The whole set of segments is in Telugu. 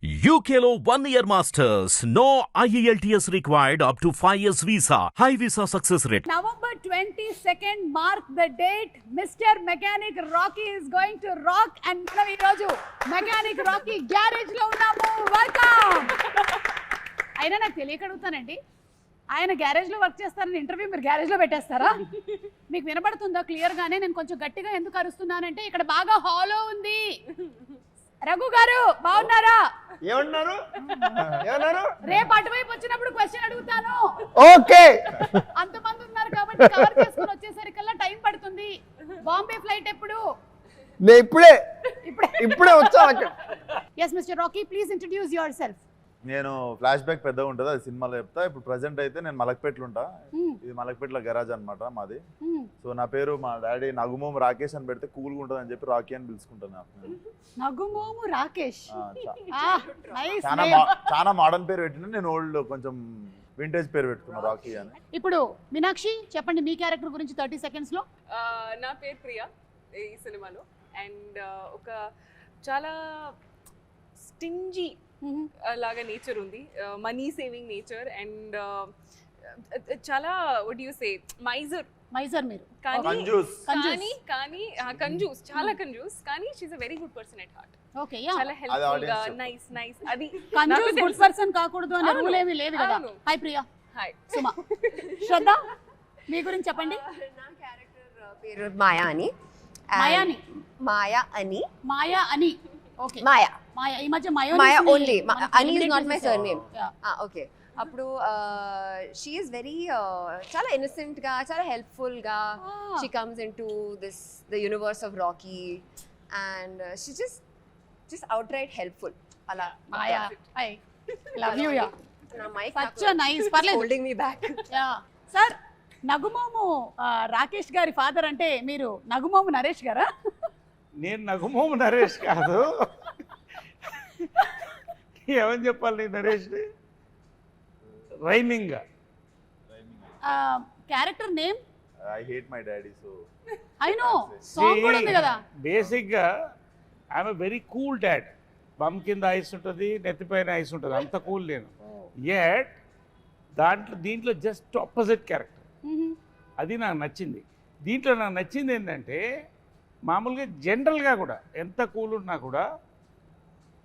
UKLO 1 year masters. No IELTS required up to 5 years visa. High visa success rate. November 22nd, mark the date. Mr. Mechanic Rocky is going to rock and మనం ఈరోజు మెకానిక్ రాకీ గ్యారేజ్ లో ఉన్నాము. వెల్కమ్. అయినా నాకు తెలియక అడుగుతానండి, ఆయన గ్యారేజ్ లో వర్క్ చేస్తారని ఇంటర్వ్యూ మీరు గ్యారేజ్ లో పెట్టేస్తారా? మీకు వినబడుతుందో క్లియర్ గానే? నేను కొంచెం గట్టిగా ఎందుకు అరుస్తున్నానంటే ఇక్కడ బాగా హాలో ఉంది. రఘు గారు బాగున్నారా? ఏమన్నారు ఏమన్నారు? రేపు అటువైపు వచ్చినప్పుడు క్వశ్చన్ అడుగుతాను. ఓకే, అంతమంది ఉన్నారు కాబట్టి కవర్ చేసుకొని వచ్చేసరికల్లా టైం పడుతుంది. బాంబే ఫ్లైట్ ఎప్పుడు? నేను ఇప్పుడే వచ్చా. yes Mr. Rocky, please introduce yourself. నేను ఫ్లాష్ బ్యాక్ పెద్దగా ఉంటుంది, అది సినిమాలో చెప్తా. ఇప్పుడు ప్రజెంట్ అయితే నేను మలక్పేటలో ఉంటా. ఇది మలక్పేటలో గరాజ్ అనమాట మాది. సో నా పేరు మా డాడీ నగుమోము రాకేష్ అని పెడితే కూల్గా ఉంటుంది అని చెప్పి రాకీ అని పిలుచుకుంటాను. నగుమోము రాకేష్, చాలా మోడర్న్ పేరు పెట్టిన, నేను ఓల్డ్ కొంచెం వింటేజ్ పేరు పెట్టుకున్నా రాకీ అని. ఇప్పుడు మీనాక్షి చెప్పండి మీ క్యారెక్టర్ గురించి 30 seconds లో. నా పేరు ప్రియా ఈ సినిమాలో. అండ్ ఒక చాలా స్టింజీ లాగా నేచర్ ఉంది, మనీ సేవింగ్ నేచర్. అండ్ చాలా వాట్ యు సే మైజర్ మీరు, కంజూస్, చాలా కంజూస్. కానీ she's a very good person at heart. Okay, yeah, చాలా హెల్ప్ఫుల్ గా, నైస్. అది కంజూస్ గుడ్ పర్సన్ కాకూడదు అనే రూల్ ఏమీ లేదు కదా. హాయ్ ప్రియా. హాయ్ సుమా. శ్రద్ధ మీ గురించి చెప్పండి. నా క్యారెక్టర్ పేరు మాయా అని. మాయా అని. ఓకే, మాయా ఈ మధ్య మాయా ఓన్లీ. అని is not my surname. Okay, అప్పుడు షీ ఈస్ వెరీ చాలా ఇన్నోసెంట్ గా, చాలా హెల్ప్ఫుల్ గా she comes in to this the universe of Rocky and she just outright helpful. అలా Maya. I love you. Yeah, నా మైక్ సచ్ నైస్. పర్లేదు, holding me back. Yeah sir. Nagumomu Rakesh గారి ఫాదర్ అంటే మీరు నగుమోము నరేష్ గారా? నేను నగుమోము నరేష్ కాదు. ఏమని చెప్పాలి Naresh? Rhyming character name I hate my daddy. So I know song కూడా ఉంది కదా. బేసిక్గా I'm very cool dad. Bum కింద ఐస్ ఉంటుంది, నెత్తిపైన ఐస్ ఉంటుంది, అంత కూల్ నేను. ఎట్ దీంట్లో జస్ట్ ఆపోజిట్ క్యారెక్టర్. అది నాకు నచ్చింది. దీంట్లో నాకు నచ్చింది ఏంటంటే మామూలుగా జనరల్గా కూడా ఎంత కూల్ ఉన్నా కూడా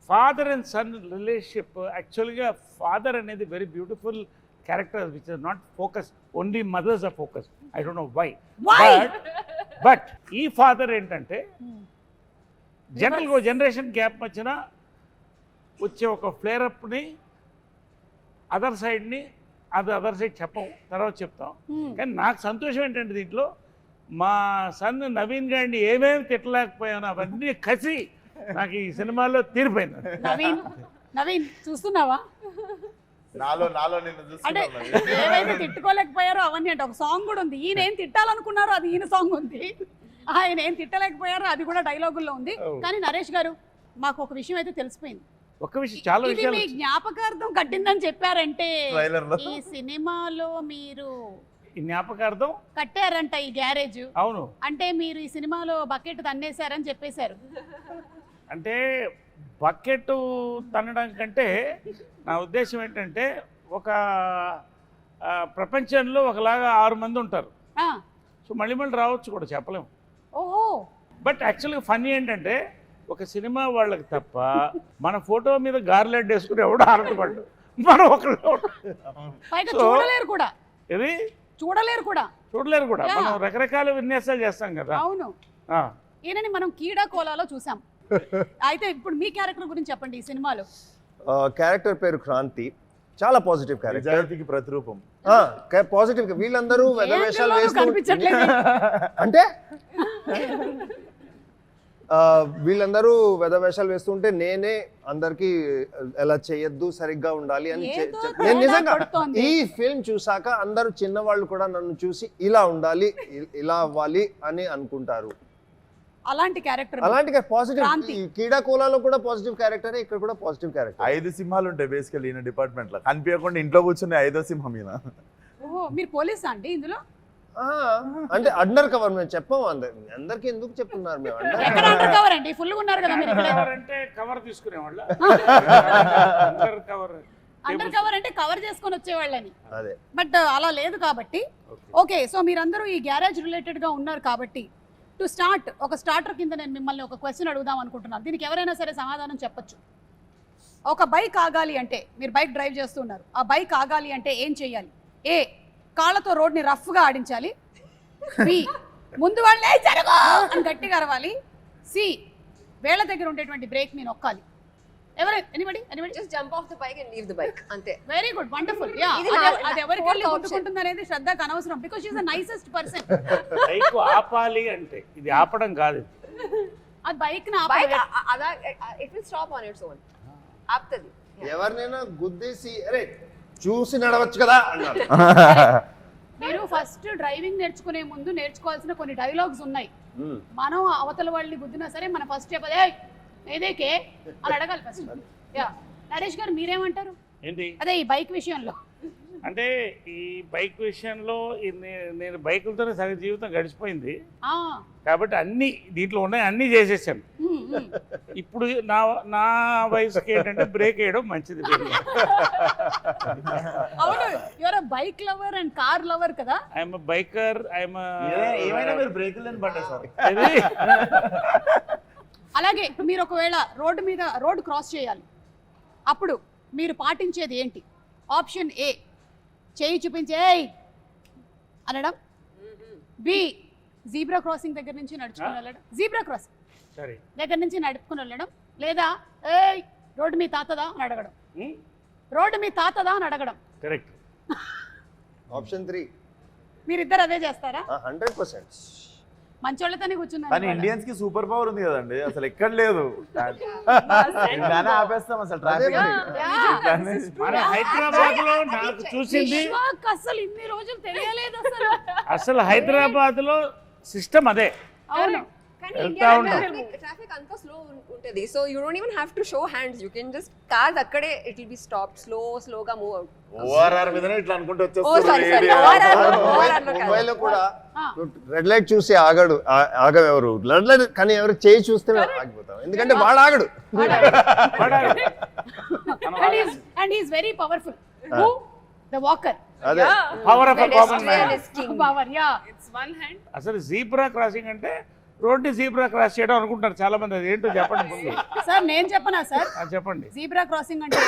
ఫాదర్ అండ్ సన్ రిలేషన్షిప్, యాక్చువల్గా ఫాదర్ అనేది very beautiful character which is not focus, only mothers are focus. I don't know why. But ఈ ఫాదర్ ఏంటంటే జనరల్గా జనరేషన్ గ్యాప్ మధ్యన వచ్చే ఒక ఫ్లేరప్ని అదర్ సైడ్ని అదర్ సైడ్ చెప్పం, తర్వాత చెప్తాం. కానీ నాకు సంతోషం ఏంటంటే దీంట్లో మా సన్ నవీన్ గారిని ఏమేమి తిట్టలేకపోయాను అవన్నీ కసి నాకు ఈ సినిమాలో తీరిపోయింది. నవీన్ చూస్తున్నావా? నాలో నేను అంటే ఏవైతే తిట్టుకోలేకపోయారో అవన్నీ అంటే ఒక సాంగ్ కూడా ఉంది. ఈయన ఏం తిట్టాలనుకున్నారో అది ఈయన సాంగ్ ఉంది, ఆయన ఏం తిట్టలేకపోయారో అది కూడా డైలాగుల్లో ఉంది. కానీ నరేష్ గారు మాకు ఒక విషయం అయితే తెలిసిపోయింది. ఒక విషయం, చాలా ఇది మీ జ్ఞాపకార్థం కట్టిందని చెప్పారంటే ఈ సినిమాలో మీరు ఈ జ్ఞాపకార్థం కట్టారంట ఈ గ్యారేజ్. అవును, అంటే మీరు ఈ సినిమాలో బకెట్ తన్నేశారని చెప్పేశారు. అంటే బకెట్ తన్నడం కంటే నా ఉద్దేశం ఏంటంటే ఒక ప్రపంచంలో ఒకలాగా 6 మంది ఉంటారు. సో మళ్ళీ రావచ్చు కూడా చెప్పలేము. ఓహో. బట్ యాక్చువల్గా ఫన్నీ ఏంటంటే ఒక సినిమా వాళ్ళకి తప్ప మన ఫోటో మీద గార్లెడ్ వేసుకుని ఎవడో ఆడపడ్డు, మనం ఒకళ్ళు చూడలేరు కూడా. ఇది చూడలేరు కూడా. మనం రకరకాల విన్యాసాలు చేస్తాం కదా. అవును, ఈయనని మనం కీడా కోలాలో చూసాం. అయితే ఇప్పుడు మీ క్యారెక్టర్ గురించి చెప్పండి ఈ సినిమాలో. క్యారెక్టర్ పేరు క్రాంతి. చాలా పాజిటివ్ క్యారెక్టర్, నిజాయితీకి ప్రతిరూపం. పాజిటివ్. వీళ్ళందరూ వెధవేషాలు వేస్తూ అంటే వీళ్ళందరూ వెధవేషాలు వేస్తుంటే నేనే అందరికి ఎలా చేయొద్దు, సరిగ్గా ఉండాలి అని నేను నిజంగా ఈ ఫిల్మ్ చూసాక అందరూ చిన్నవాళ్ళు కూడా నన్ను చూసి ఇలా ఉండాలి, ఇలా అవ్వాలి అని అనుకుంటారు. అలాంటి క్యారెక్టర్, అలాంటి పాజిటివ్. కీడా కోలాలో కూడా పాజిటివ్ క్యారెక్టర్, ఇక్కడ కూడా పాజిటివ్ క్యారెక్టర్. 5 సింహాలు ఉంటాయి బేసికల్లీ ఈయన డిపార్ట్మెంట్ లో. కనిపించకుండా ఇంట్లో కూర్చుని 5వ సింహం ఈయన. ఓహో, మీరు పోలీసా అండి ఇందులో? అంటే అండర్ కవర్ మేము చెప్పాము అందరికి ఎందుకు చెప్తున్నారు మేము ఎక్కడ అండర్ కవర్ అండి, ఫుల్ గా ఉన్నారు కదా మీరు ఇక్కడ. కవర్ అంటే కవర్ తీసుకునేవాళ్ళ అండర్ కవర్. అండర్ కవర్ అంటే కవర్ చేసుకొని వచ్చేవాళ్ళని. అదే బట్ అలా లేదు కాబట్టి. ఓకే, సో మీరందరూ ఈ గ్యారేజ్ రిలేటెడ్ గా ఉన్నారు కాబట్టి టు స్టార్ట్ ఒక స్టార్టర్ కింద నేను మిమ్మల్ని ఒక క్వశ్చన్ అడుగుదాం అనుకుంటున్నాను. దీనికి ఎవరైనా సరే సమాధానం చెప్పొచ్చు. ఒక బైక్ ఆగాలి అంటే, మీరు బైక్ డ్రైవ్ చేస్తున్నారు, ఆ బైక్ ఆగాలి అంటే ఏం చేయాలి? ఏ, కాళ్ళతో రోడ్ని రఫ్గా ఆడించాలి. బి, ముందు వాళ్ళే జరగో అని గట్టిగా అరవాలి. సి, వేళ్ళ దగ్గర ఉండేటువంటి బ్రేక్ ని నొక్కాలి. Anybody Just jump off the bike and leave the bike. Ante. Very good, wonderful. Yeah, అది ఎవరికి వెళ్ళి కొట్టుకుంటుంది అనేది శ్రద్ధకు అనవసరం, because she is the nicest person. Bike ఆపాలి అంటే ఇది ఆపడం కాదు, అది బైక్ ని Bike, ఆపాలి. it will stop on its own. Aaptadi. ఎవరినైనా గుద్దేసి అరే చూసి నడవచ్చు కదా అన్నారు. మీరు ఫస్ట్ డ్రైవింగ్ నేర్చుకునే ముందు నేర్చుకోవాల్సిన కొన్ని డైలాగ్స్ ఉన్నాయి. మనం అవతల వాళ్ళని గుద్దినా సరే మన ఫస్ట్ చెప్పదే ఏదేకే అని అడగాలి ఫస్ట్. యా, నరేష్ గారు మీరేమంటారు? ఏంటి అదే ఈ బైక్ విషయంలో. అంటే ఈ బైక్ విషయంలో నేను బైకులతోనే సగం జీవితం గడిచిపోయింది కాబట్టి అన్ని దీంట్లో ఉన్నాయి, అన్నీ చేసేసాను. ఇప్పుడు నా వయసుకి ఏంటంటే బ్రేక్ వేయడం మంచిది. అవును, your bike lover and car lover కదా. ఐఎమ్ బైకర్, ఐఎమ్ ఏమైనా మీరు బ్రేకులు లేని బండి సార్. అలాగే మీరు ఒకవేళ రోడ్డు క్రాస్ చేయాలి, అప్పుడు మీరు పాటించేది ఏంటి? ఆప్షన్ ఏ, చేయి చూపించే అనడం. బి, జీబ్రా క్రాసింగ్ దగ్గర నుంచి నడుచుకుని వెళ్ళడం, జీబ్రా క్రాసింగ్ దగ్గర నుంచి నడుపుకుని వెళ్ళడం. లేదా ఏయ్ రోడ్డు మీ తాతదా అని అడగడం. రోడ్డు మీ తాతదా అని అడగడం. కరెక్ట్. ఆప్షన్ 3. మీరిద్దరు అదే చేస్తారా? 100%. మంచోళ్ళతోనే కూర్చున్నారు. కానీ ఇండియన్స్ కి సూపర్ పవర్ ఉంది కదండి, అసలు ఎక్కడ లేదు. ఆపేస్తాం అసలు ట్రాఫిక్. మన హైదరాబాద్ లో నాకు చూసింది అసలు ఇన్ని రోజులు తెలియలేదు అసలు హైదరాబాద్ లో సిస్టమ్ అదే. అవును, కానీ India traffic anta slow untadi, so you don't even have to show hands. You can just cars akkade it will be stopped, slow ga move out. ORR మీదనే ఇట్లా అనుకుంటూ Oh sorry వచ్చేస్తారు. ముంబైలో కూడా రెడ్ లైట్ చూసి ఆగవెవరు, రెడ్ లైట్ కానీ ఎవరు చేయి చూస్తే మేము ఆగిపోతాం, ఎందుకంటే వాడు ఆగడు. and he is very powerful. Who? The walker. అదే power of common man. Power, yeah. It's one hand. అసలు జీబ్రా క్రాసింగ్ అంటే రోడ్డు జీబ్రా క్రాస్ చేయడం అనుకుంటారు చాలా మంది. అది ఏంటో చెప్పండి ముందు. సార్ నేను చెప్పనా సార్? చెప్పండి. జీబ్రా క్రాసింగ్ అంటే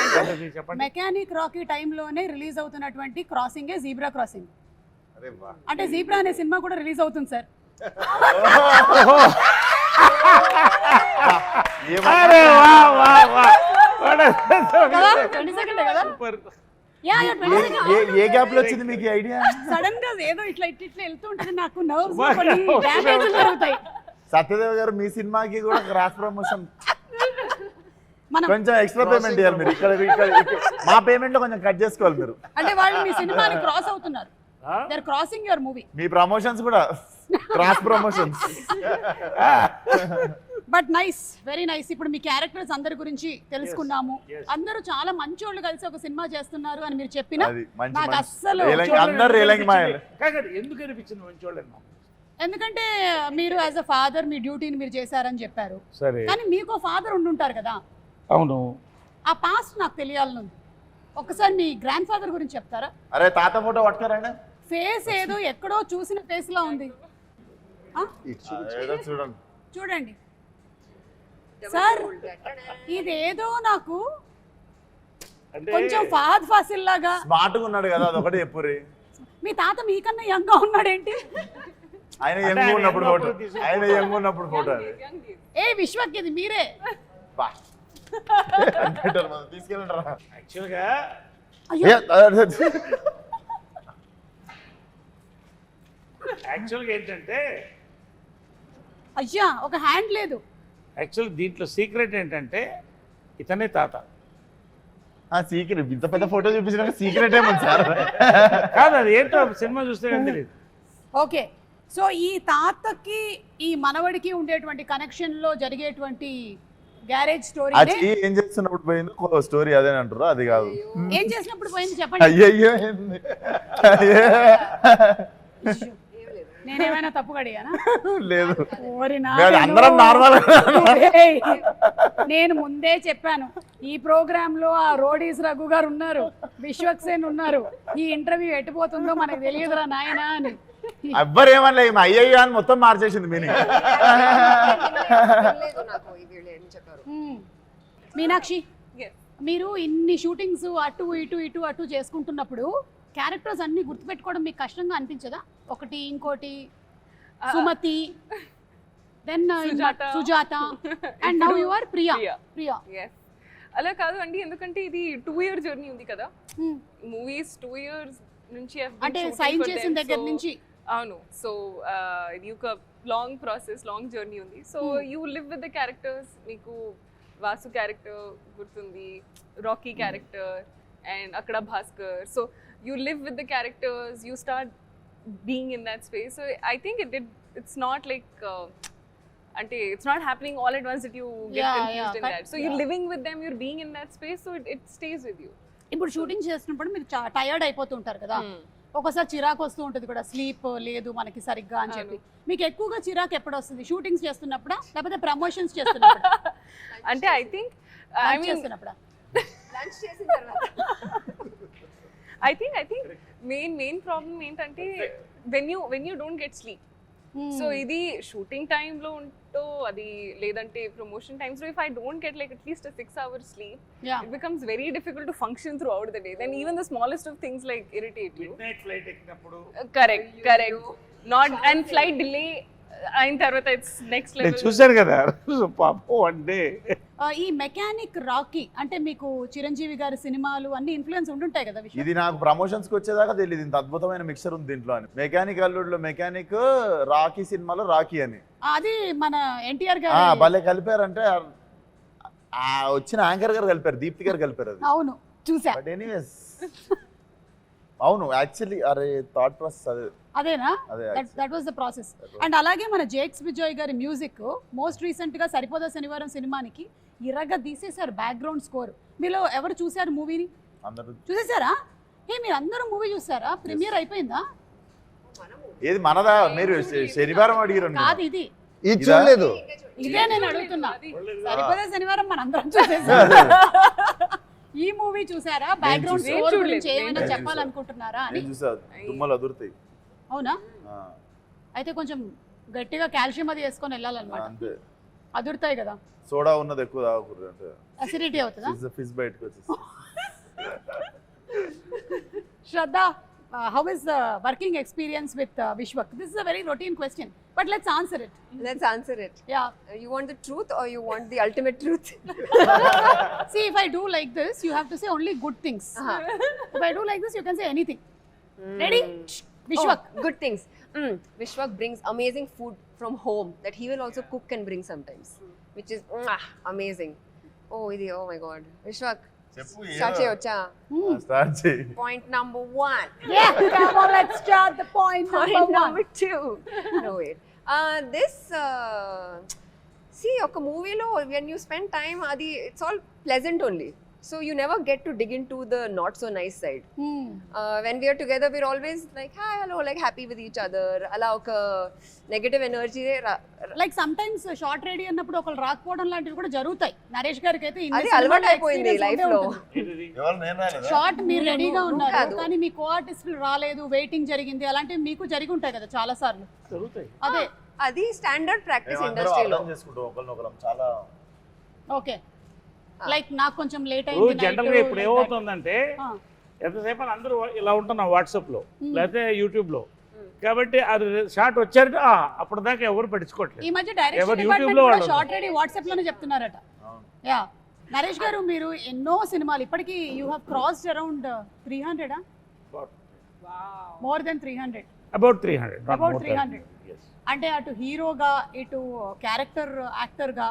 చెప్పండి. మెకానిక్ రాకీ టైంలోనే రిలీజ్ అవుతున్నటువంటి క్రాసింగే జీబ్రా క్రాసింగ్. అరే వా, అంటే జీబ్రా అనే సినిమా కూడా రిలీజ్ అవుతుంది సార్. అరే వా వా వా. కదా 20 సెకండ్ కదా. సూపర్. Yeah 20 second. ఏ గ్యాప్ లో వచ్చింది మీకు ఐడియా? సడన్ గా ఏదో ఇట్లా వెళ్తూ ఉంటుంది, నాకు నర్వ్స్ కొన్ని డ్యామేజ్ జరుగుతాయి. సత్యదేవ్ గారు మీ సినిమాకి కూడా క్రాస్ ప్రమోషన్ మనం కొంచెం ఎక్స్ట్రా పేమెంట్ ఇవ్వాలి మీరు. ఇక్కడ మా పేమెంట్ లో కొంచెం కట్ చేసుకోవాలి మీరు. అంటే వాళ్ళు మీ సినిమాని క్రాస్ అవుతున్నారు. They are crossing your movie. మీ ప్రమోషన్స్ కూడా cross promotions. But nice, very nice. ఇప్పుడు మీ క్యారెక్టర్స్ అందరి గురించి తెలుసుకున్నాము. అందరూ చాలా మంచోళ్ళు కలిసి ఒక సినిమా చేస్తున్నారు అని మీరు చెప్పిన నాకు అస్సలు అందరు రేలంగి మాయలు. ఎందుకు అనిపించింది మంచోళ్ళని? ఎందుకంటే మీరు యాజ్ అ ఫాదర్ మీ డ్యూటీని మీరు చేశారని చెప్పారు. సరే, కానీ మీకు ఫాదర్ ఉండుంటారు కదా. అవును. ఆ పాస్ట్ నాకు తెలియాలని ఉంది. ఒకసారి మీ గ్రాండ్ ఫాదర్ గురించి చెప్తారా? అరే తాత ఫోటో పట్టుకోరండి. ఫేస్ ఏదో ఎక్కడో చూసిన ఫేస్ లా ఉంది. చూడండి చూడండి సార్, ఇదేదో నాకు కొంచెం ఫహద్ ఫాసిల్ లాగా. స్మార్ట్ గా ఉన్నాడు కదా, అదొకటి చెప్పురి. మీ తాత మీకన్నా యంగ్ గా ఉన్నాడేంటి? ఆయన యంగ్ ఉన్నప్పుడు ఫోటో, ఆయన యంగ్ ఉన్నప్పుడు ఫోటో అది. ఏ విశ్వక్ ఇది మీరే. తీసుకెళ్ళండి. యాక్చువల్గా ఏంటంటే అయ్యా ఒక హ్యాండ్ లేదు. యాక్చువల్ దీంట్లో సీక్రెట్ ఏంటంటే ఇతనే తాత. సీక్రెట్ ఇంత పెద్ద ఫోటో చూపించిన సీక్రెట్ ఏముంది సార్? కాదు, అది ఏంటో సినిమా చూస్తే కానీ తెలియదు. ఓకే, సో ఈ తాతకి ఈ మనవడికి ఉండేటువంటి కనెక్షన్ లో జరిగేటువంటి గ్యారేజ్ స్టోరీ ఏం చేస్తున్నప్పుడు పోయింది స్టోరీ అదే అంటారు. అది కాదు, ఏం చేసినప్పుడు పోయింది చెప్పండి. అయ్యయ్యో నేనేమైనా తప్పుగా అడిగానా? లేదు ఓరి మేము అందరం నార్మల్. ఏయ్, నేను ముందే చెప్పాను ఈ ప్రోగ్రామ్ లో ఆ రోడీస్ రఘు గారు ఉన్నారు, విశ్వక్సేన్ ఉన్నారు, ఈ ఇంటర్వ్యూ ఎట్టిపోతుందో మనకు తెలియదురా నాయనా అని. ఎవ్వరు ఏమన్నా అయ్యయ్యో అని మొత్తం మార్చేసింది మీనింగ్. నాకు ఈ వీళ్ళు ఏం చెప్పారు. మీనాక్షి, Yes. మీరు ఇన్ని షూటింగ్స్ అటు ఇటు ఇటు అటు చేసుకుంటున్నప్పుడు క్యారెక్టర్స్ అన్ని గుర్తుపెట్టుకోవడం మీకు కష్టంగా అనిపించదా? ఒకటి ఇంకోటి Sumathi, then Sujatha, and now you are Priya. Priya Yes. అలా కాదు అండి, ఎందుకంటే ఇది 2 year జర్నీ ఉంది కదా. మూవీస్ 2 years నుంచి అంటే సైన్ చేసిన దగ్గర నుంచి. అవును. సో ఇది ఒక లాంగ్ ప్రాసెస్, లాంగ్ జర్నీ ఉంది. So you live with the characters. మీకు వాసు క్యారెక్టర్ గుర్తుంది, రాకీ క్యారెక్టర్, అండ్ అక్కడ Bhaskar. So you live with the characters, you start being in that space. So I think it's not like అంటే it's not happening all at once that you get confused in that. So you're living with them, you're being in that space, so it stays with you. ఇప్పుడు షూటింగ్ చేస్తున్నప్పుడు మీరు టయర్డ్ అయిపోతుంటారు కదా, ఒకసారి చిరాకు వస్తూ ఉంటుంది కూడా, స్లీప్ లేదు మనకి సరిగ్గా అని చెప్పి. మీకు ఎక్కువగా చిరాకు ఎప్పుడు వస్తుంది? షూటింగ్స్ చేస్తున్నప్పుడా లేకపోతే ప్రమోషన్స్ చేస్తున్నప్పుడా? అంటే ఐ థింక్ చేస్తున్నప్పుడా? లంచ్ చేసిన తర్వాత ఐ థింక్ మెయిన్ ప్రాబ్లమ్ ఏంటంటే when you don't get sleep. So ఇది షూటింగ్ టైంలో ఉంటో అది, లేదంటే ప్రమోషన్ టైమ్స్ లో, if I don't get like at least 6 hours sleep, it becomes very difficult to function throughout the day. Then even the smallest of things like irritate you. Midnight flight ఎక్కినప్పుడు Correct. Not and flight delay అయిన తర్వాత it's next level. నేను చూశాను కదా పాపం వన్ డే. ఈ మెకానిక్ రాకీ అంటే మీకు చిరంజీవి గారి సినిమాలు అన్ని ఇన్ఫ్లుయెన్స్ ఉంటుంటాయి కదా విశ్వ? ఇది నాకు ప్రమోషన్స్ కి వచ్చేదాకా తెలియదు ఇంత అద్భుతమైన మిక్సర్ ఉంది దీంట్లో అని. మెకానిక్ అల్లుడులో మెకానిక్, రాకీ సినిమాలో రాకీ అని. అది మన ఎన్టీఆర్ గారు భలే కలిపారంటే వచ్చిన యాంకర్ గారు కలిపారు, దీప్తి గారు కలిపారు అది. అవును చూసా. బట్ ఎనీవేస్ అవును యాక్చువల్లీ అరే థాట్ ప్రాసెస్ అదేనా? అదే that was the process. And అలాగే మన జేక్స్ విజయ్ గారి మ్యూజిక్ మోస్ట్ రీసెంట్ గా సరిపోదా శనివారం సినిమానికి ఇరగా తీసేశారు బ్యాక్గ్రౌండ్ స్కోర్. మీలో ఎవరు చూసారు మూవీని? అందరూ చూసేసారా? మీరు అందరూ మూవీ చూసారా? ప్రీమియర్ అయిపోయిందా? ఏది మనదా? మీరు శనివారం అడిగారు కాదు, ఇది ఇది చూడలేదు. ఇదే నేను అడుగుతున్నా. సరిపోదా శనివారం మన అందరం చూసేసాం. ఈ మూవీ చూసారా? బ్యాక్గ్రౌండ్ స్కోర్ గురించి ఏమైనా చెప్పాలనుకుంటున్నారా అని? చూసా, దుమ్మలు అదురుతాయి. అవునా? అయితే కొంచెం గట్టిగా కాల్షియం అది వేసుకొని వెళ్ళాలన్నమాట. అంతే, అదురుతాయి కదా. సోడా ఉన్నది ఎక్కువ తాగకూడదు అంటే అసిడిటీ అవుతుందా? ఫిష్ బయటకు వచ్చేసి. Shraddha, how is the working experience with Vishwak? This is a very routine question, but let's answer it. Let's answer it. Yeah. You want the truth or you want the ultimate truth? See, if I do like this, you have to say only good things. If I do like this, you can say anything. Ready? Vishwak. Oh, good things. Vishwak brings amazing food from home that he will also cook and bring sometimes, which is amazing. Oh my God. Vishwak, చెప్పు start cheyocha. స్టార్ట్ చేయి. Point number 1. Yeah, come on, let's start the point number 2. No, wait. This, see, oka movie lo, when you spend time, it's all pleasant only. So you never get to dig into the not so nice side. When we are together, we're always like, hi, hello, like happy with each other. Ala oka negative energy. Like sometimes short ready అన్నప్పుడు ఒకళ్ళు రాకపోవడం లాంటివి కూడా జరుగుతాయి. నరేష్ గారికి అయితే అది అలవాటు అయిపోయింది లైఫ్ లో. ఎవరు నేను రాలేదా? షార్ట్ మీరు రెడీగా ఉన్నారు కానీ మీ కో ఆర్టిస్టులు రాలేదు, వెయిటింగ్ జరిగింది, అలాంటివి మీకు జరిగి ఉంటాయి కదా చాలా సార్లు. జరుగుతాయి. అదే అది స్టాండర్డ్ ప్రాక్టీస్ మేమందరం ఇండస్ట్రీలో. అర్థం చేసుకుంటాం ఒకరినొకరం చాలా. ఓకే, లైక్ నాకు కొంచెం లేట్ ఇప్పుడు అయింది. జనరల్గా ఇప్పుడు ఏమవుతుందంటే ఎంతసేపు అని అందరూ ఇలా ఉంటున్నాం వాట్సాప్లో లేకపోతే యూట్యూబ్లో, కాబట్టి అది షార్ట్ వచ్చారంటే అప్పుడు దాకా ఎవరు పట్టించుకోవట్లేదు. ఈ మధ్య డైరెక్షన్ ఎవరు డిపార్ట్మెంట్ యూట్యూబ్లో కూడా వాళ్ళు షార్ట్ రెడీ వాట్సాప్ లోనే చెప్తున్నారట. యా, నరేష్ గారు మీరు ఎన్నో సినిమాలు ఇప్పటికీ you have crossed around 300 more than 300. About 300. About 300. అంటే అటు హీరోగా ఇటు క్యారెక్టర్ యాక్టర్గా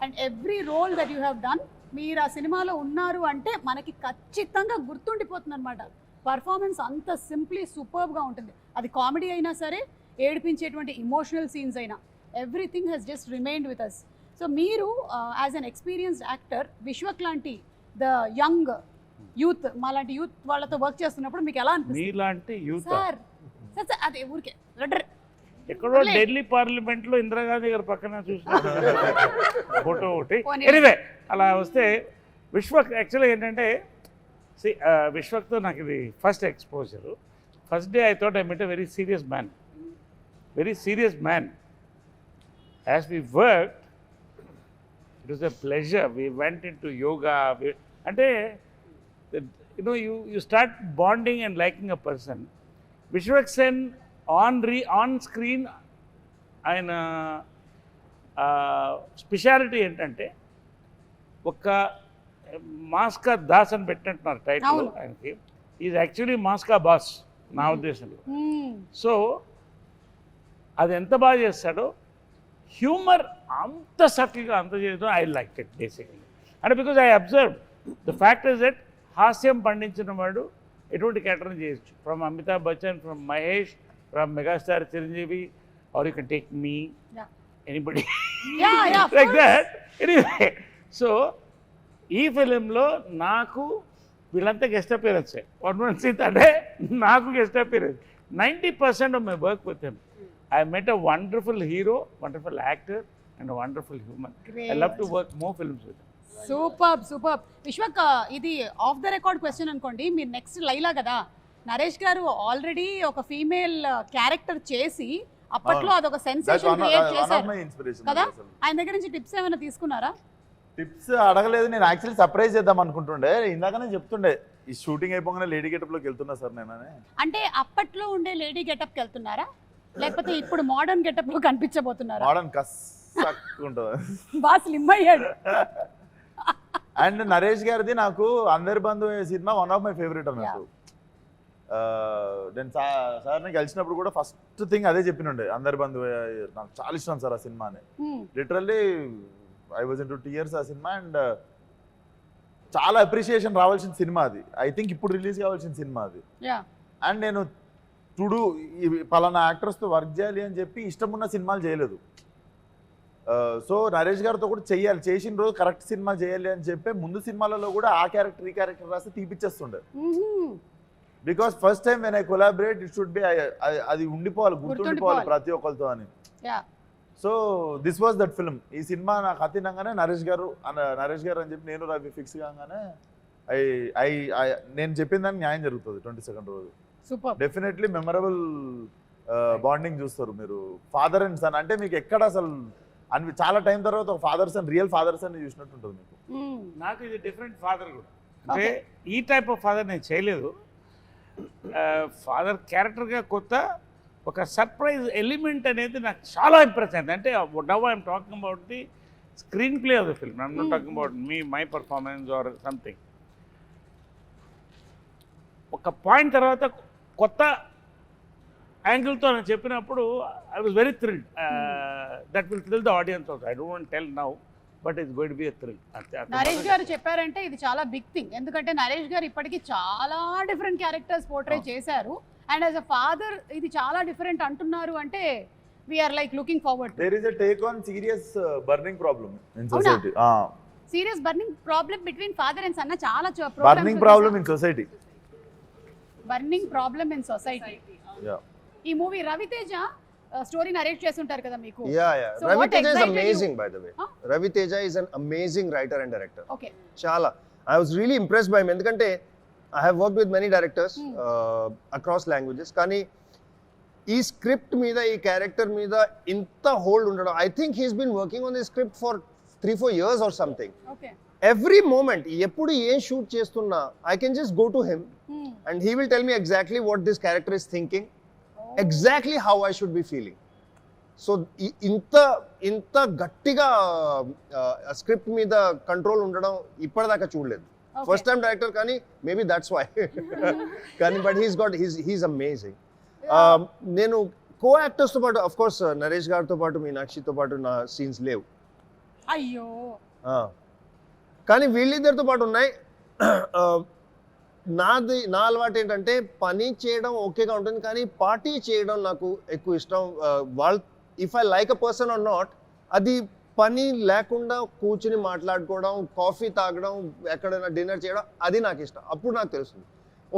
and every role that you have done, మీరు ఆ సినిమాలో ఉన్నారు అంటే మనకి ఖచ్చితంగా గుర్తుండిపోతుంది అనమాట. పర్ఫార్మెన్స్ అంత సింప్లీ సూపర్బ్గా ఉంటుంది. అది కామెడీ అయినా సరే, ఏడిపించేటువంటి ఇమోషనల్ సీన్స్ అయినా, everything has just remained with us. So మీరు as an experienced actor Vishwak లాంటి ద యంగ్ యూత్, మాలాంటి యూత్ వాళ్ళతో వర్క్ చేస్తున్నప్పుడు మీకు ఎలా అనిపిస్తుంది? మీలాంటి యూత్ సార్ అదే ఊరికే ఎక్కడో ఢిల్లీ పార్లమెంట్లో ఇందిరాగాంధీ గారి పక్కన చూసిన ఫోటో ఒకటి. ఎనివే అలా వస్తే విశ్వక్ యాక్చువల్గా ఏంటంటే విశ్వక్తో నాకు ఇది first exposure. First day I thought I met a very serious man. As we work it was a pleasure. We went into yoga. అంటే you start bonding and liking a person. Vishwak Sen on screen ఆయన స్పెషాలిటీ ఏంటంటే ఒక మాస్కా దాస్ అని పెట్టినట్టున్నారు టైటిల్ ఆయనకి. ఈజ్ యాక్చువల్లీ మాస్కా బాస్ నా ఉద్దేశంలో. సో అది ఎంత బాగా చేస్తాడో, హ్యూమర్ అంత సటిల్గా అంత చేయడం ఐ లైక్ ఇట్ బేసికలీ. అంటే because I observe the fact is that హాస్యం పండించిన వాడు ఎటువంటి క్యారెక్టర్ చేయొచ్చు. From Amitabh Bachchan, from Mahesh, from megastar Chiranjeevi, or you can take me anybody like that. Anyway, so ఈ ఫిలింలో నాకు వీళ్ళంతా గెస్ట్ అపియరెన్స్. వన్ సీట్ అంటే నాకు guest appearance. 90% of my work with him. I met a wonderful hero, wonderful actor, and a wonderful human. I love to work more films with him. Super. Vishwak, ఇది ఆఫ్ ద రికార్డ్ క్వశ్చన్ అనుకోండి. మీరు నెక్స్ట్ లైలా కదా, నరేష్ గారు ఆల్రెడీ ఒక ఫీమేల్ క్యారెక్టర్ చేసి అప్పట్లో అదొక సెన్సేషన్ క్రియేట్ చేశారు కదా. ఆయన దగ్గర నుంచి టిప్స్ ఏమైనా తీసుకున్నారా? టిప్స్ అడగలేదు. నేను యాక్చువల్లీ సర్ప్రైజ్ చేద్దాం అనుకుంటుండే. ఇందాకనే చెప్తుండే ఈ షూటింగ్ అయిపోగానే లేడీ గెటప్లోకి వెళ్తున్నా సార్ నేను. అంటే అప్పట్లో ఉండే లేడీ గెటప్కి వెళ్తున్నారా, లేకపోతే ఇప్పుడు మోడర్న్ గెటప్ లో కనిపించబోతున్నారా? మోడర్న్ ఉంటుంది, బాగా స్లిమ్ అయ్యాడు. అండ్ నరేష్ గారిది నాకు అందరి బంధు సినిమా వన్ ఆఫ్ మై ఫేవరెట్ అన్నట్టు. నేను సార్ని కలిసినప్పుడు కూడా ఫస్ట్ థింగ్ అదే చెప్పినుండే, అందరి బంధు నాకు చాలా ఇష్టం సార్ ఆ సినిమా అని. Literally I was in 2 years ఆ సినిమా. అండ్ చాలా అప్రిషియేషన్ రావాల్సిన సినిమా అది. ఐ థింక్ ఇప్పుడు రిలీజ్ కావాల్సిన సినిమా అది. అండ్ నేను టుడు పలానా యాక్టర్స్తో వర్క్ చేయాలి అని చెప్పి ఇష్టం ఉన్న సినిమాలు చేయలేదు. సో నరేష్ గారితో కూడా చెయ్యాలి, చేసిన రోజు కరెక్ట్ సినిమా చేయాలి అని చెప్పి ముందు సినిమాలలో కూడా ఆ క్యారెక్టర్ ఈ క్యారెక్టర్ రాస్తే తీపిచ్చేస్తుండే. Because first time when I collaborate it should be, అది ఉండిపోవాలి, గుర్తుండిపోవాలి ప్రతి ఒక్కరితో అని. So this was that film. ఈ సినిమా నాకు అతినంగానే నరేష్ గారు అని చెప్పి నేను రవి ఫిక్స్ కాగానే నేను చెప్పిన దానికి న్యాయం జరుగుతుంది 22nd రోజు. డెఫినెట్లీ మెమరబుల్ బాండింగ్ చూస్తారు మీరు. ఫాదర్ అండ్ సన్ అంటే మీకు ఎక్కడ అసలు చాలా టైం తర్వాత ఒక father son, real father son చూసినట్టు ఉంటుంది మీకు. నాకు ఇది డిఫరెంట్ ఫాదర్ కూడా. అంటే ఈ టైప్ ఆఫ్ ఫాదర్ నేను చేయలేదు. ఫాదర్ క్యారెక్టర్గా కొత్త ఒక సర్ప్రైజ్ ఎలిమెంట్ అనేది నాకు చాలా ఇంప్రెస్ అయింది. అంటే now I'm talking about the screen play of the film. I'm not talking about my performance or something. ఒక పాయింట్ తర్వాత కొత్త యాంగిల్తో నేను చెప్పినప్పుడు I was very thrilled. That will thrill the audience also. I don't want tell now, but it's going to be a thrill. Naresh గారు చెప్పారంటే ఇది చాలా బిగ్ థింగ్. ఎందుకంటే నరేష్ గారు ఇప్పటికీ చాలా డిఫరెంట్ క్యారెక్టర్స్ పోర్ట్రే చేశారు. అండ్ యాజ్ అ ఫాదర్ ఇది చాలా డిఫరెంట్ అంటున్నారు అంటే we are like looking forward. There is a take on serious burning problem in society. Serious burning problem between father and son. చాలా burning problem in society. Burning problem in society. ఈ మూవీ రవితేజ స్టోరీ నరేట్ చేస్తుంటారు కదా మీకు. So Raviteja is amazing by the way. Raviteja is an amazing writer and director. Okay. Chala. I was really impressed by him ఎందుకంటే I have worked with many directors across languages. కానీ ఈ స్క్రిప్ట్ మీద, ఈ క్యారెక్టర్ మీద ఇంత హోల్డ్ ఉండడం, I think he's been working on this script for 3-4 years or something. Okay. Every moment ఎప్పుడు ఏం షూట్ చేస్తున్నా I can just go to him and he will tell me exactly what this character is thinking. Exactly how I should be feeling. So ఇంత గట్టిగా స్క్రిప్ట్ మీద కంట్రోల్ ఉండడం ఇప్పటిదాకా చూడలేదు. ఫస్ట్ టైం డైరెక్టర్ కానీ మేబీ దట్స్ వై. కానీ బట్ హీస్ అమేజింగ్. నేను కో యాక్టర్స్తో పాటు అఫ్ కోర్స్ నరేష్ గారితో పాటు మీనాక్షితో పాటు నా సీన్స్ లేవు. అయ్యో. కానీ వీళ్ళిద్దరితో పాటు ఉన్నాయి. నా అలవాటు ఏంటంటే పని చేయడం ఓకేగా ఉంటుంది, కానీ పార్టీ చేయడం నాకు ఎక్కువ ఇష్టం. If I like a person are not, అది పని లేకుండా కూర్చుని మాట్లాడుకోవడం, కాఫీ తాగడం, ఎక్కడైనా డిన్నర్ చేయడం, అది నాకు ఇష్టం. అప్పుడు నాకు తెలుస్తుంది.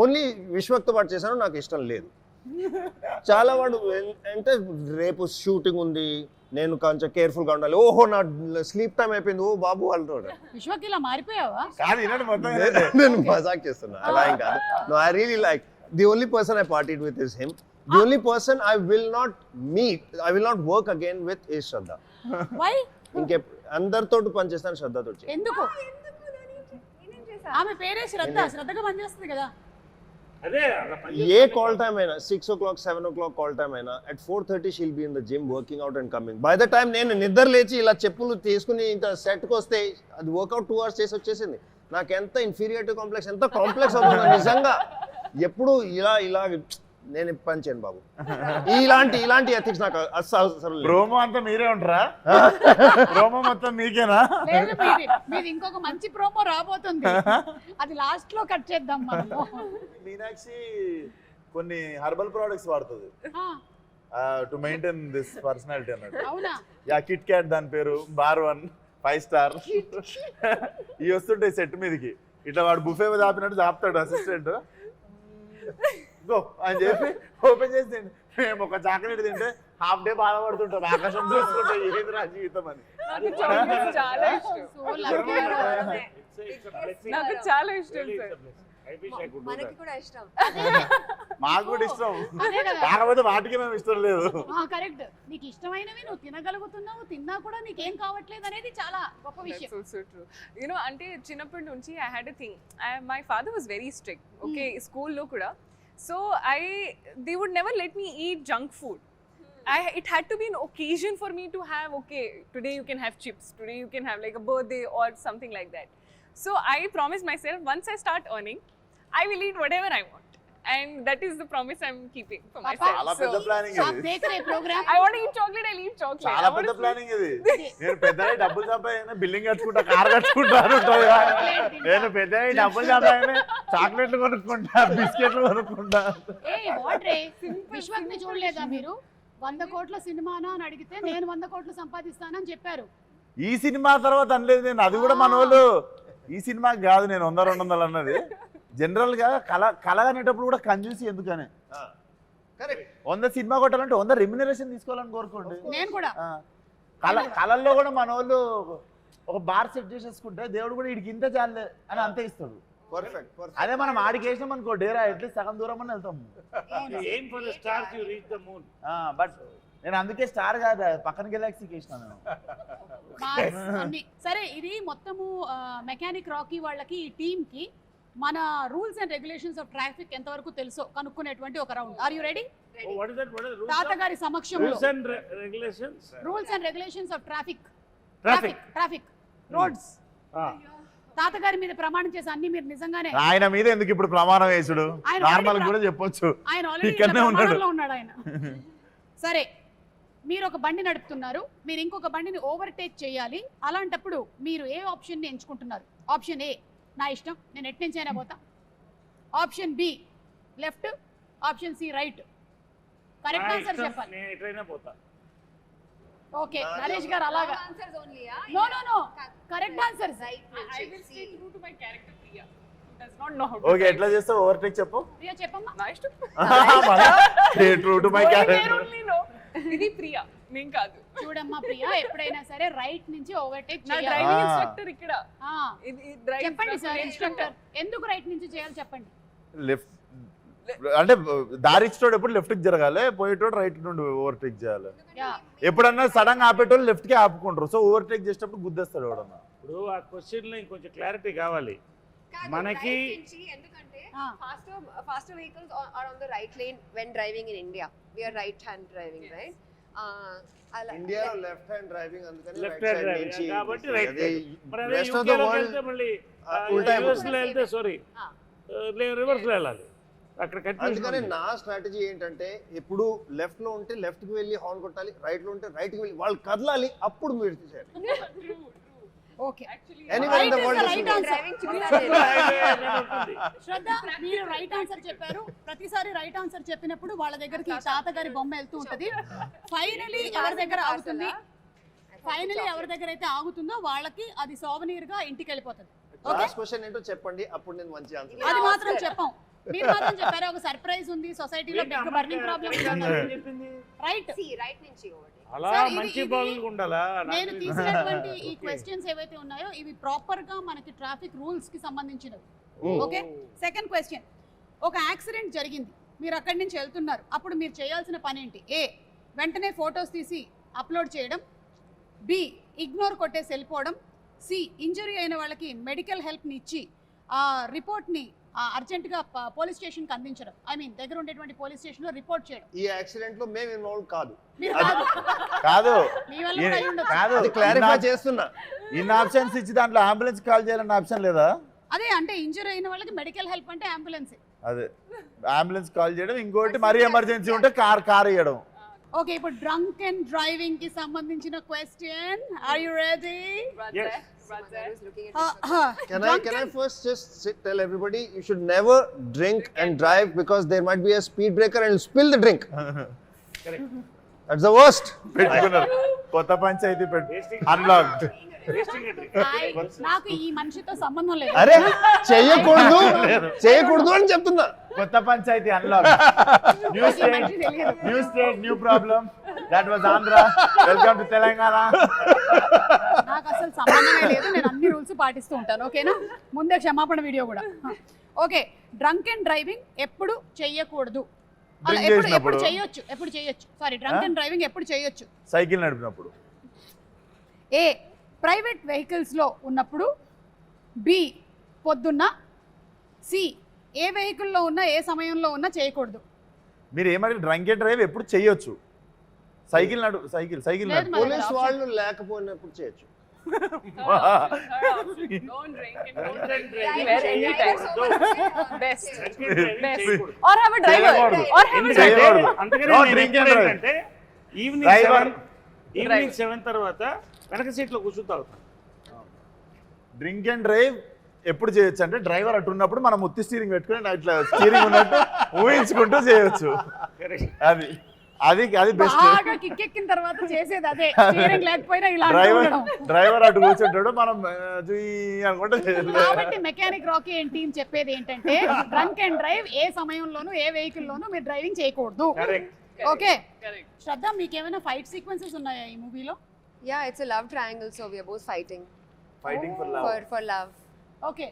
ఓన్లీ విశ్వక్తో పాటు చేశాను, నాకు ఇష్టం లేదు. చాలా వాడు అంటే రేపు షూటింగ్ ఉంది, నేను కొంచెం కేర్ఫుల్ గా ఉండాలి, ఓహో నా స్లీప్ టైం అయిపోయింది, ఓ బాబు అంటాడు. విశ్వకి ఇలా మారిపోయావా? కాదు వినండి మొత్తం నేను మజాక్ చేస్తున్నా, అలా ఏం కాదు. No I really like the only person I parted with is him. The only person I will not work again with is Shraddha. Why? ఇంకే అందరితో పనిచేస్తాను, శ్రద్ధతో చేయను. ఎందుకు? ఆమె పేరే శ్రద్ధ, శ్రద్ధగా పనిచేస్తుంది కదా. అదే ఏ కాల్ టైమ్ అయినా 6 o'clock 7 o'clock కాల్ టైమ్ అయినా at 4:30 she'll be in the gym working out and coming. By the time నేను నిద్ర లేచి ఇలా చెప్పులు తీసుకుని ఇంత సెట్కి వస్తే అది వర్కౌట్ 2 hours చేసి వచ్చేసింది. నాకు ఎంత ఇన్ఫీరియారిటీ కాంప్లెక్స్, ఎంత కాంప్లెక్స్ అవుతుంది నిజంగా. ఎప్పుడు ఇలా నేను పని చేయను బాబు. ఇలాంటి ఎథిక్స్ నాకు అవసరం లేదు. ప్రోమో అంతా మీరే ఉంటారా? ప్రోమో మొత్తం మీకేనా? లేదు, మీది ఇంకొక మంచి ప్రోమో రాబోతుంది, అది లాస్ట్ లో కట్ చేద్దాం మనము. మీనాక్షి కొన్ని హెర్బల్ ప్రొడక్ట్స్ వాడుతుంది టు మెయింటైన్ దిస్ పర్సనాలిటీ అన్నట్టు. అవునా? యా, కిట్ క్యాట్ దాని పేరు, బార్ 1 5 star. ఇవి వస్తుంటాయి సెట్ మీదకి, ఇట్లా వాడు బుఫే మీద ఆపినట్టు ఆపుతాడు అసిస్టెంట్. గో అని చెప్పి ఓపెన్ చేసి మేము ఒక చాక్లెట్ తింటే హాఫ్ డే బాధపడుతుంటాం, ఆకాశం చూసుకుంటే ఏది నా జీవితం అని. నాకు చాక్లెట్స్ చాలా ఇష్టం. So lucky. నాకు చాలా ఇష్టం సార్. మనకి కూడా ఇష్టం. మాకు కూడా ఇష్టం, అదే కదా. కాకపోతే వాటికి మేము ఇష్టం లేదు. కరెక్ట్. నీకు ఇష్టమైనవి నువ్వు తినగలుగుతున్నావు, తిన్నా కూడా నీకేం కావట్లేదు అనేది చాలా గొప్ప విషయం. That's also true. You know, అంటే చిన్నప్పటి నుంచి I had a thing. My father was very strict. Okay, స్కూల్లో కూడా. So they would never let me eat junk food. It had to be an occasion for me to have, okay, today you can have chips, today you can have like a birthday or something like that. So I promised myself, once I start earning, I will eat whatever I want. And that is the promise I'm keeping for myself. చాలా పెద్ద ప్లానింగ్ आप ఇది. देख रहे programme? I want to eat chocolate, I'll eat chocolate. చాలా I want పెద్ద to ప్లానింగ్ ఇది. నేను పెద్దగా డబ్బులు సంపాదన బిల్డింగ్ కట్టుకుంటా, కార్ కట్టుకుంటా ఉంటుంది. నేను పెద్దగా డబ్బులు సంపాదన చాక్లెట్లు కొనుక్కుంటా, బిస్కెట్లు కొనుక్కుంటా. వాట్ రే, విశ్వక్ ని చూడలేదా మీరు? 100 కోట్ల సినిమానా అని అడిగితే నేను 100 కోట్లు సంపాదిస్తానని చెప్పారు. ఈ సినిమా తర్వాత అనలేదు నేను, అది కూడా మన వాళ్ళు ఈ సినిమాకి కాదు నేను 100-200 అన్నది. జనరల్ గా కళ అనేటప్పుడు కూడా కంజూసి ఎందుకని, 100 సినిమా కొట్టాలంటే 100 రెమ్యునరేషన్ తీసుకోవాలని కోరుకోండి. నేను కూడా కళల్లో కూడా మన వాళ్ళు ఒక బార్ సెట్ చేసేసుకుంటే దేవుడు కూడా వీడికి ఇంత చాలే అని అంతే ఇస్తాడు. పర్ఫెక్ట్. అదే మనం ఆడికి వేసినాం అనుకో డేరా అట్లీస్ట్ సగం దూరం అని వెళ్తాము. Aim for the stars you reach the moon. But నేను అందుకే స్టార్ కాదు పక్కన గెలాక్సీకి వేసినా నేను. సరే, ఇది మొత్తము మెకానిక్ రాకీ వాళ్ళకి, ఈ టీమ్ కి మన rules and regulations of traffic ఎంతవరకు తెలుసో కనుక్కునేటువంటి ఒక round. Are you ready? What is that? What is తాతగారి సమక్షంలో rules and regulations? Rules and regulations of traffic traffic roads. తాతగారి మీద ప్రమాణం చేసి అన్ని మీరు నిజంగానే. ఆయన మీద ఎందుకు ఇప్పుడు ప్రమాణం వేసుడు, ఆయన నార్మల్ కూడా చెప్పొచ్చు, ఆయన ఆల్రెడీ ఇక్కడనే ఉన్నాడు ఆయన. సరే, మీరు ఒక బండి నడుపుతున్నారు, మీరు ఇంకొక బండిని ఓవర్టేక్ చేయాలి. అలాంటప్పుడు మీరు ఏ ఆప్షన్ని ఎంచుకుంటున్నారు? ఆప్షన్ ఏ, నా ఇష్టం, నేను ఎటు నుంచి అయినా పోతా. Option B, left. Option C, right. Correct answer చెప్పాలి. నేను ఎట్లైనా పోతా. ఓకే, నరేష్ గారు అలాగా. Answers only, yeah? No correct answer. I will stay true to my character, Priya. Does not know how to. Okay ఎట్లా చేస్తావు ఓవర్టేక్ చెప్పు. ప్రియా చెప్పమ్మా. నా ఇష్టం. True to my character. ఇది ప్రియా, నేను కాదు. చూడమ్మా ప్రియా, ఎప్పుడైనా సరే రైట్ నుంచి ఓవర్టేక్ నా చేయాలి. డ్రైవింగ్ ఇన్స్ట్రక్టర్ ఇక్కడ. ఇది చెప్పండి సార్, ఇన్స్ట్రక్టర్ ఎందుకు రైట్ నుంచి చేయాలి చెప్పండి. లెఫ్ట్ అంటే దారి ఇచ్చేటోడు ఎప్పుడు లెఫ్ట్ కి జరగాలి, పోయేటోడు రైట్ నుండి ఓవర్టేక్ చేయాలి. ఎప్పుడన్నా సడన్ గా ఆపేటోళ్ళు లెఫ్ట్ కి ఆపుకుంటారు, సో ఓవర్టేక్ చేసేటప్పుడు గుద్దేస్తాడు ఎవడన్నా. ఇప్పుడు ఆ క్వశ్చన్ లో ఇంకొంచెం క్లారిటీ కావాలి మనకి. ఎందుకంటే faster vehicles are on the right lane when driving in India. We are right hand driving, right? ఇండియాలో లెఫ్ట్ హ్యాండ్ డ్రైవింగ్, అందుకని లెఫ్ట్ హ్యాండ్ డ్రైవింగ్ కాబట్టి రైట్. మరి అదే రెస్ట్ ఆఫ్ ద యూకేలో వరల్డ్ వెళ్తే మళ్ళీ ఉల్టా యూఎస్ లో వెళ్తే సారీ రివర్స్ లో వెళ్ళాలి. అక్కడ అందుకని కన్ఫ్యూజన్. నా స్ట్రాటజీ ఏంటంటే ఎప్పుడు లెఫ్ట్ లో ఉంటే లెఫ్ట్ కి వెళ్ళి హార్న్ కొట్టాలి, రైట్ లో ఉంటే రైట్ కి వెళ్ళి వాళ్ళు కదలాలి, అప్పుడు మీరు చేయాలి. Okay, Anywhere in the world is right answer. Driving చూడాలి. శ్రద్ధ, మీరు రైట్ ఆన్సర్ చెప్పారు. ప్రతిసారి రైట్ ఆన్సర్ చెప్పినప్పుడు వాళ్ళ దగ్గరికి తాతగారి బొమ్మ వెళ్తూ ఉంటది. ఫైనలీ ఎవరి దగ్గర ఆగుతుంది, ఫైనలీ ఎవరి దగ్గర అయితే ఆగుతుందో వాళ్ళకి అది సోవనీర్ గా ఇంటికి వెళ్ళిపోతుంది. లాస్ట్ క్వశ్చన్ ఏంటో చెప్పండి, అప్పుడు నేను మంచి ఆన్సర్. అది మాత్రం చెప్పాం. మీరు మాత్రం చెప్పారు ఒక సర్ప్రైజ్ ఉంది సొసైటీలో big burning problem right right నుంచి అలా Sir, ఇది- మంచి ఇది- బాగులు ఉండాలా నేను తీసినటువంటి ఈ క్వశ్చన్స్ ఏవైతే ఉన్నాయో ఇవి ప్రాపర్ గా మనకి ట్రాఫిక్ రూల్స్ కి సంబంధించినవి ఓకే సెకండ్ క్వశ్చన్ ఒక యాక్సిడెంట్ జరిగింది మీరు అక్కడి నుంచి వెళ్తున్నారు అప్పుడు మీరు చేయాల్సిన పని ఏంటి ఏ వెంటనే ఫొటోస్ తీసి అప్లోడ్ చేయడం బి ఇగ్నోర్ కొట్టేసి వెళ్ళిపోవడం సి ఇంజరీ అయిన వాళ్ళకి మెడికల్ హెల్ప్ని ఇచ్చి ఆ రిపోర్ట్ని అర్జెంటుగా పోలీస్ స్టేషన్కి అందించడం ఐ మీన్ దగ్గర ఉండేటువంటి పోలీస్ స్టేషన్లో రిపోర్ట్ చేయడం ఈ యాక్సిడెంట్ లో మేము ఇన్వాల్వ్ కాదు. మీరు కాదు కాదు మీ వల్ల కూడా అయి ఉండొచ్చు. కాదు అది క్లారిఫై చేస్తున్నా. ఇన్ని ఆప్షన్స్ ఇచ్చి దాంట్లో అంబులెన్స్ కాల్ చేయాలన్న ఆప్షన్ లేదా? అదే అంటే ఇంజరీ అయిన వాళ్ళకి మెడికల్ హెల్ప్ అంటే అంబులెన్స్ అదే అంబులెన్స్ కాల్ చేయడం, ఇంకోటి మరీ ఎమర్జెన్సీ ఉంటే కార్ ఇవ్వడం. ఓకే ఇప్పుడు డ్రంక్ అండ్ డ్రైవింగ్ కి సంబంధించిన question are you ready Yes. Can I first just tell everybody you should never drink and drive because there might be a speed breaker and you'll spill the drink. Correct. That's the worst. పెట్టుకున్నారు కొత్త పంచాయతీ అన్లాక్డ్. నాకు ఈ మనిషితో సంబంధం లేదు అరే చేయకూడదు అని చెప్తున్నా. కొత్త panchayat unlock. New state new problem. That was Andhra. Welcome to Telangana. నాకు అసలు సంబంధమే లేదు నేను అన్ని రూల్స్ పాటిస్తూ ఉంటాను ఓకేనా ముందే క్షమాపణ వీడియో కూడా ఓకే డ్రంక్ అండ్ డ్రైవింగ్ ఎప్పుడు చెయ్యకూడదు అలా Drink ఎప్పుడు చేసినప్పుడు. ఎప్పుడు చేయొచ్చు సారీ డ్రంక్ అండ్ డ్రైవింగ్ ఎప్పుడు చేయొచ్చు సైకిల్ నడిపినప్పుడు. ఏ ప్రైవేట్ వెహికల్స్లో ఉన్నప్పుడు బి పొద్దున్న సి ఏ వెహికల్లో ఉన్నా ఏ సమయంలో ఉన్నా చేయకూడదు మీరు ఏమంటే డ్రంక్ అండ్ డ్రైవ్ ఎప్పుడు చేయొచ్చు. సైకిల్ లేదు నడు మరి. పోలీస్ వాళ్ళు లేకపోయినప్పుడు చేయొచ్చు. Don't drink and Drunk don't and drink driving anywhere, anytime. Best. Best. Or have a driver. చేయకూడదు. Or have a driver. చేయకూడదు. అందుకనే No నేను drink and ఎప్పుడు drive. ఏంటంటే Driver. ఈవినింగ్ 7 తర్వాత వెనక సీట్లో కూర్చుంటా డ్రింక్ అండ్ డ్రైవ్ ఎప్పుడు చేయొచ్చు అంటే డ్రైవర్ అటు ఉన్నప్పుడు మనం ముత్తి స్టీరింగ్ పెట్టుకుని ఇట్లా స్టీరింగ్ ఉన్నట్టు ఊహించుకుంటూ చేయొచ్చు. అది బెస్ట్. బాగా కిక్కెక్కిన తర్వాత చేసేది అదే స్టీరింగ్ లేకపోయినా ఇలా డ్రైవర్ అటు కూర్చుంటాడు, మనం అనుకుంటే కాబట్టి మెకానిక్ రాకీ అండ్ టీమ్ చెప్పేది ఏంటంటే డ్రంక్ అండ్ డ్రైవ్ ఏ సమయంలోనూ ఏ వెహికల్ లోనూ మీరు డ్రైవింగ్ చేయకూడదు ఓకే Correct. శ్రద్ధ మీకు ఏమైనా ఫైట్ సీక్వెన్సెస్ ఉన్నాయా ఈ మూవీలో Yeah, it's a love triangle, so we are both fighting fighting for love. for love. Okay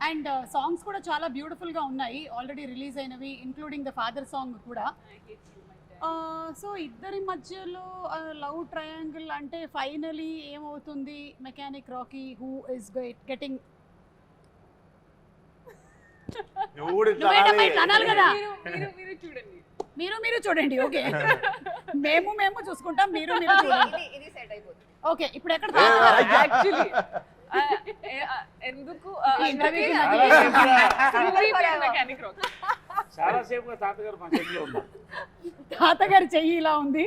and songs కూడా చాలా బ్యూటిఫుల్ గా ఉన్నాయి ఆల్రెడీ రిలీజ్ అయినవి ఇంక్లూడింగ్ ద ఫాదర్ సాంగ్ కూడా సో ఇద్దరి మధ్యలో లవ్ ట్రయాంగిల్ అంటే ఫైనలీ ఏమవుతుంది mechanic Rocky who is getting అనాలి కదా మీరు చూడండి. మీరు చూడండి ఓకే మేము చూసుకుంటాం మీరు చూడండి ఇది సెట్ అయిపోతుంది. ఓకే ఇప్పుడు ఎక్కడ Actually, ఎందుకు ఇంటర్వ్యూకి మెకానిక్ రాక్ చాలా సేపుగా తాతగారు మా చేతిలో ఉన్నారు. తాతగారి చెయ్యి ఇలా ఉంది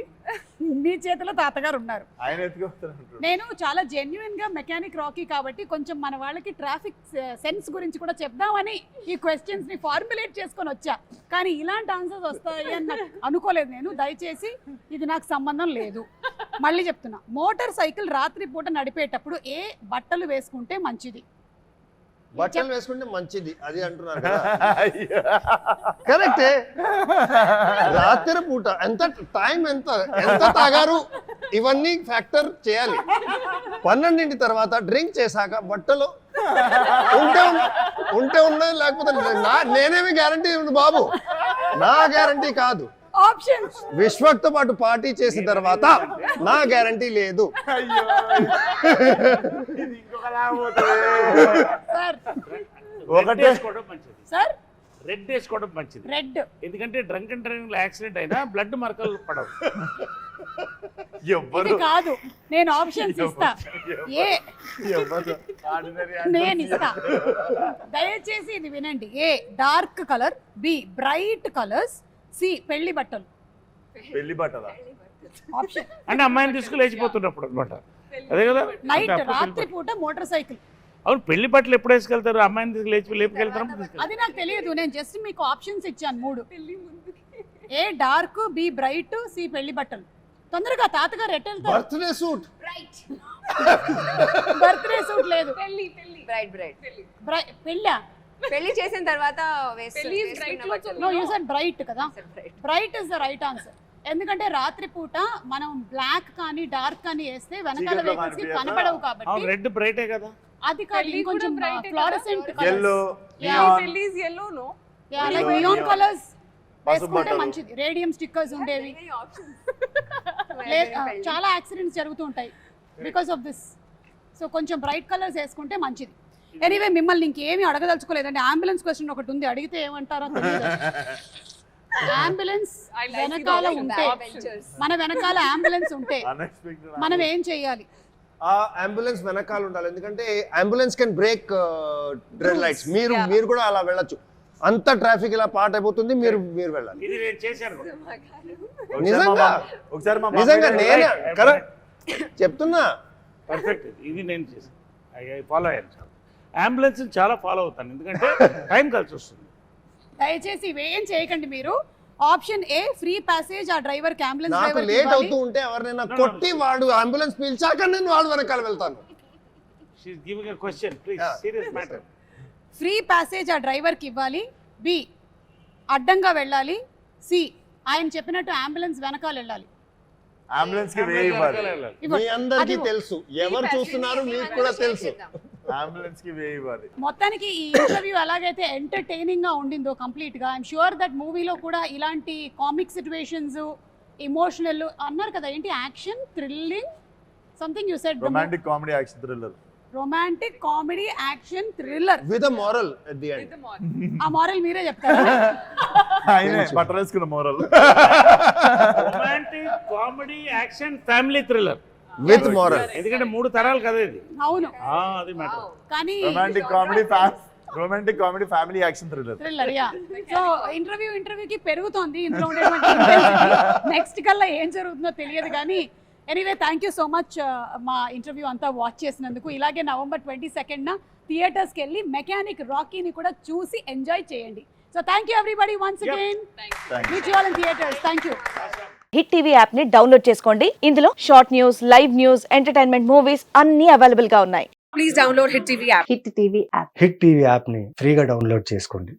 మీ చేతిలో తాతగారు ఉన్నారు ఆయన ఎత్తుకొస్తాను. నేను చాలా జెన్యున్ గా మెకానిక్ రాకీ కాబట్టి కొంచెం మన వాళ్ళకి ట్రాఫిక్ సెన్స్ గురించి కూడా చెప్దామని ఈ క్వశ్చన్స్ ని ఫార్ములేట్ చేసుకొని వచ్చా కానీ ఇలాంటి ఆన్సర్స్ వస్తాయి అని నాకు అనుకోలేదు నేను దయచేసి ఇది నాకు సంబంధం లేదు మళ్ళీ చెప్తున్నా మోటార్ సైకిల్ రాత్రి పూట నడిపేటప్పుడు ఏ బట్టలు వేసుకుంటే మంచిది బట్టలు వేసుకుంటే మంచిది అది అంటున్నారు కదా. కరెక్టే. రాత్రి పూట టైం ఎంత తాగారు ఇవన్నీ ఫ్యాక్టర్ చేయాలి. 12 తర్వాత డ్రింక్ చేశాక బట్టలు ఉంటే ఉన్నది లేకపోతే నేనేమి గ్యారంటీ ఉంది బాబు, నా గ్యారంటీ కాదు. ఆప్షన్స్ విశ్వక్తో పాటు పార్టీ చేసిన తర్వాత నా గ్యారంటీ లేదు. సార్ ఒకటి వేసుకోవడం మంచిది. సార్ రెడ్ వేసుకోవడం మంచిది. రెడ్ ఎందుకంటే డ్రంక్ అండ్ డ్రైవింగ్ లో యాక్సిడెంట్ అయినా బ్లడ్ మరకలు పడవు. ఇది కాదు నేను ఆప్షన్స్ ఇస్తా ఏ నేను ఇస్తా దయచేసి ఇది వినండి A dark colour B bright colours C పెళ్లి బట్టలు పెళ్లి బట్టలా? ఆప్షన్ అంటే అమ్మాయిని తీసుకుని లేచిపోతున్నప్పుడు అనమాట. అదే కదా నైట్ అంటే అప్పుడు రాత్రి పూట మోటార్ సైకిల్ అవును పెళ్లి బట్టలు ఎప్పుడు వేసుకెళ్తారు? అమ్మాయిని తీసుకు లేపుకెళ్తారు. అది నాకు తెలియదు నేను జస్ట్ మీకు ఆప్షన్స్ ఇచ్చాను 3 ఏ డార్క్ బి బ్రైట్ సి పెళ్లి బట్టలు తొందరగా తాతగారు ఎట్ వెళ్తారు బర్త్డే సూట్. బర్త్డే సూట్ లేదు Bright. పెళ్ళా పెళ్లి చేసిన తర్వాత పెళ్లి is bright clothes no you said bright కదా, bright is the right answer. ఎందుకంటే రాత్రిపూట మనం బ్లాక్ కానీ డార్క్ కానీ వేస్తే వెనకాల చీకట్లో వెహికల్స్ కి కనిపించదా? కనపడవు కాబట్టి రెడ్ బ్రైటే కదా. అది కాదు, పెళ్లి ఇంకొంచెం కూడా bright ఏ ఫ్లోరసెంట్ కదా? Yellow, Yeah. neon. పెళ్లి is yellow, no? Like Neon, neon neon. Colours పసుపు వేసుకుంటే బట్టలు. మంచిది. రేడియం స్టిక్కర్స్ ఉండేవి. చాలా యాక్సిడెంట్స్ జరుగుతూ ఉంటాయి బికాస్ ఆఫ్ దిస్. సో కొంచెం బ్రైట్ కలర్స్ వేసుకుంటే మంచిది. ఎనీవే మిమ్మల్ని ఇంకేమీ అడగదలుచుకోలేదండి. అంబులెన్స్ క్వశ్చన్ ఒకటి ఉంది, అడిగితే ఏమంటారో తెలియదు. అంబులెన్స్ I like వెనకాల the ఉంటే, adventures. మన వెనకాల అంబులెన్స్ ఉంటే Unexpected. మనం ఏం చేయాలి? ఆ అంబులెన్స్ వెనకాల ఉండాలి, ఎందుకంటే ambulance can break red lights. మీరు కూడా అలా వెళ్ళొచ్చు. అంత ట్రాఫిక్ ఇలా పాట్ అయిపోతుంది, మీరు వెళ్ళాలి. ఇది నేను చేశాను. నిజంగా ఒకసారి మా నిజంగా మమ్మీ నేనే కరెక్ట్ చెప్తున్నా. పర్ఫెక్ట్, ఇది నేను చేశాను. ఐ ఫాలో అయ్యాను చాలా. అంబులెన్స్ చాలా ఫాలో అవుతాను, ఎందుకంటే టైం కలిసి వస్తుంది. దయచేసి ఇవేం చేయకండి మీరు. ఆప్షన్ ఏ ఫ్రీ ప్యాసేజ్ ఆ డ్రైవర్ కి, అంబులెన్స్ నాకు డ్రైవర్ లేట్ అవుతూ ఉంటే ఎవరినైనా కొట్టి వాడు అంబులెన్స్ పిలిచాక నేను వాడు వెనకాల వెళ్తాను. She's giving a question, please, serious matter. Free passage ఆ డ్రైవర్ కి ఇవ్వాలి. బి అడ్డంగా వెళ్ళాలి. సి ఆయన చెప్పినట్టు అంబులెన్స్ వెనకాల వెళ్ళాలి. అంబులెన్స్ కి వేయి ఇవ్వాలి. మీ అందరికీ అది- తెలుసు, ఎవరు చూస్తున్నారు మీకు కూడా తెలుసు. అంబులెన్స్ కి వేయి ఇవ్వాలి. మొత్తానికి ఈ ఇంటర్వ్యూ ఎలాగైతే ఎంటర్టైనింగ్ గా ఉండిందో కంప్లీట్ గా, ఐఎమ్ షూర్ దట్ మూవీలో కూడా ఇలాంటి కామిక్ సిచ్యువేషన్స్, ఇమోషనల్ అన్నారు కదా, ఏంటి action, thrilling, something you said, romantic comedy action thriller. Romantic comedy action thriller with moral at the end. With the morning. ఆ మారల్ మీరే చెప్తారా? ఆయనే బట్టలు వేసుకున్న moral. Romantic comedy action family thriller with moral. ఎందుకంటే 3 తరాలు కదా ఇది. అవును, అది మ్యాటర్. కానీ romantic comedy family action thriller. Thriller yeah. So ఇంటర్వ్యూకి పెరుగుతోంది ఇందులో ఉండేటువంటి నెక్స్ట్ కల్లా ఏం జరుగుతుందో తెలియదు కానీ, anyway thank you so much మా ఇంటర్వ్యూ అంతా వాచ్ చేసినందుకు. ఇలాగే November 22న థియేటర్స్కి వెళ్ళి మెకానిక్ రాకీని కూడా చూసి ఎంజాయ్ చేయండి. So thank you everybody once again. Meet you all in theatres. Thank you. Hit TV app ని డౌన్లోడ్ చేసుకోండి. ఇందులో short news, live news, entertainment movies అన్ని అవైలబుల్ గా ఉన్నాయి. హిట్ టీవీ యాప్ని ఫ్రీగా డౌన్లోడ్ చేసుకోండి.